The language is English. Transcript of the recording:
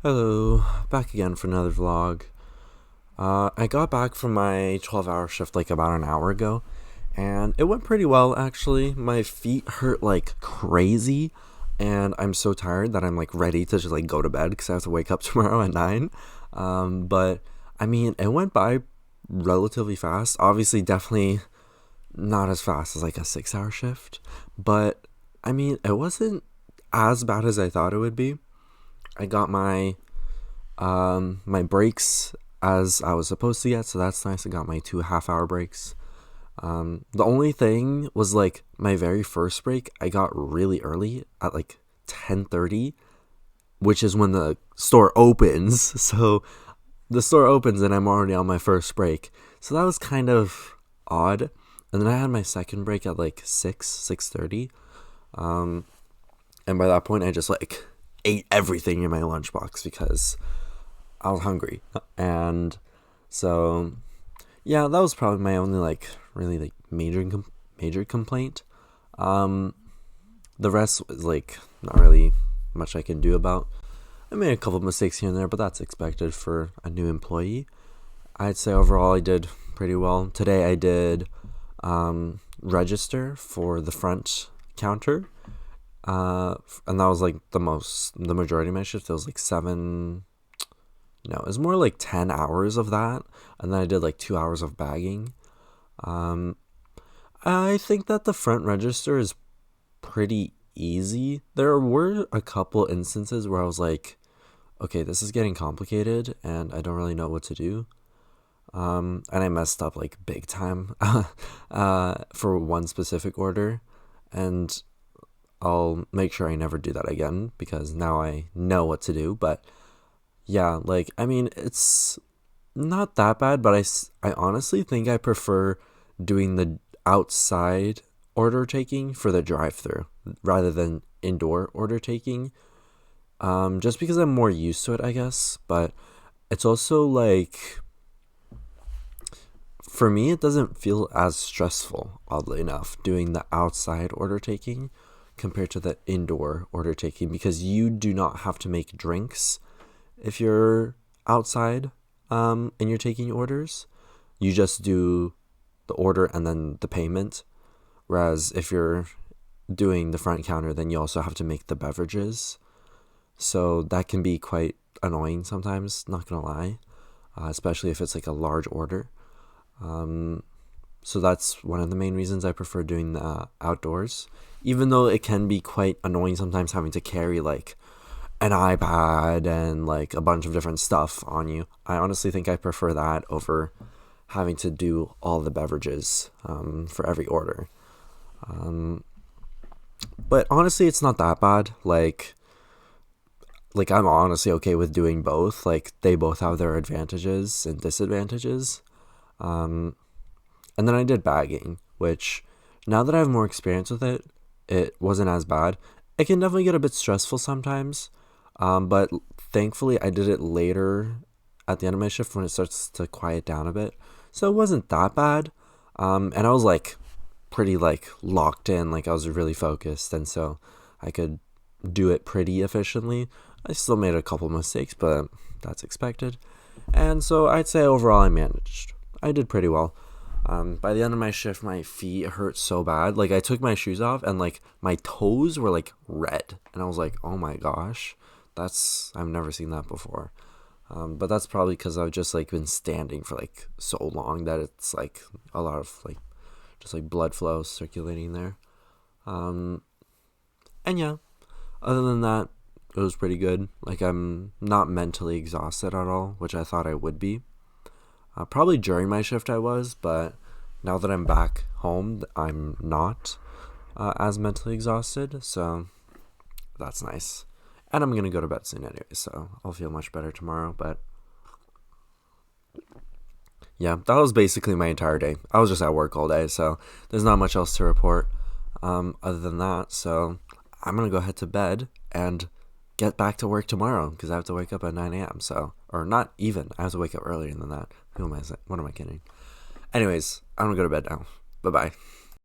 Hello, back again for another vlog. I got back from my 12-hour shift like about an hour ago, and it went pretty well actually. My feet hurt like crazy, and I'm so tired that I'm like ready to just like go to bed because I have to wake up tomorrow at 9. But I mean, it went by relatively fast. Obviously, definitely not as fast as like a 6-hour shift, but I mean, it wasn't as bad as I thought it would be. I got my breaks as I was supposed to get, so that's nice. I got my 2 half-hour breaks. The only thing was like my very first break, I got really early at like 10:30, which is when the store opens. So the store opens and I'm already on my first break. So that was kind of odd. And then I had my second break at like 6:30. And by that point I just like ate everything in my lunchbox because I was hungry. And so yeah, that was probably my only like really like major complaint. Um the rest was like not really much I can do about. I made a couple of mistakes here and there, but that's expected for a new employee. I'd say overall I did pretty well. Today I did register for the front counter. And that was like the majority of my shift. It was like seven. No, it was more like 10 hours of that. And then I did like 2 hours of bagging. Um, I think that the front register is pretty easy. There were a couple instances where I was like, okay, this is getting complicated and I don't really know what to do. And I messed up like big time for one specific order. And I'll make sure I never do that again because now I know what to do. But yeah, like, I mean, it's not that bad, but I honestly think I prefer doing the outside order taking for the drive through rather than indoor order taking. Just because I'm more used to it, I guess. But it's also like, for me, it doesn't feel as stressful, oddly enough, doing the outside order taking compared to the indoor order taking because you do not have to make drinks if you're outside and you're taking orders. You just do the order and then the payment. Whereas if you're doing the front counter, then you also have to make the beverages. So that can be quite annoying sometimes, not gonna lie, especially if it's like a large order. So that's one of the main reasons I prefer doing the outdoors, even though it can be quite annoying sometimes having to carry like an iPad and like a bunch of different stuff on you. I honestly think I prefer that over having to do all the beverages for every order. But honestly, it's not that bad. Like I'm honestly okay with doing both. Like they both have their advantages and disadvantages. And then I did bagging, which now that I have more experience with it, it wasn't as bad. It can definitely get a bit stressful sometimes, but thankfully I did it later at the end of my shift when it starts to quiet down a bit. So it wasn't that bad. And I was like pretty like locked in, like I was really focused, and so I could do it pretty efficiently. I still made a couple mistakes, but that's expected. And so I'd say overall I managed. I did pretty well. By the end of my shift, my feet hurt so bad. Like I took my shoes off and like my toes were like red, and I was like, "Oh my gosh, I've never seen that before." But that's probably because I've just like been standing for like so long that it's like a lot of like just like blood flow circulating there. Um, and yeah, other than that, it was pretty good. Like I'm not mentally exhausted at all, which I thought I would be. Probably during my shift I was, but now that I'm back home, I'm not as mentally exhausted, so that's nice. And I'm gonna go to bed soon anyway, so I'll feel much better tomorrow. But yeah, that was basically my entire day. I was just at work all day, so there's not much else to report other than that. So I'm gonna go head to bed and get back to work tomorrow because I have to wake up at 9 a.m. So, or not even, I have to wake up earlier than that. Who am I saying? What am I kidding? Anyways, I'm gonna go to bed now. Bye bye.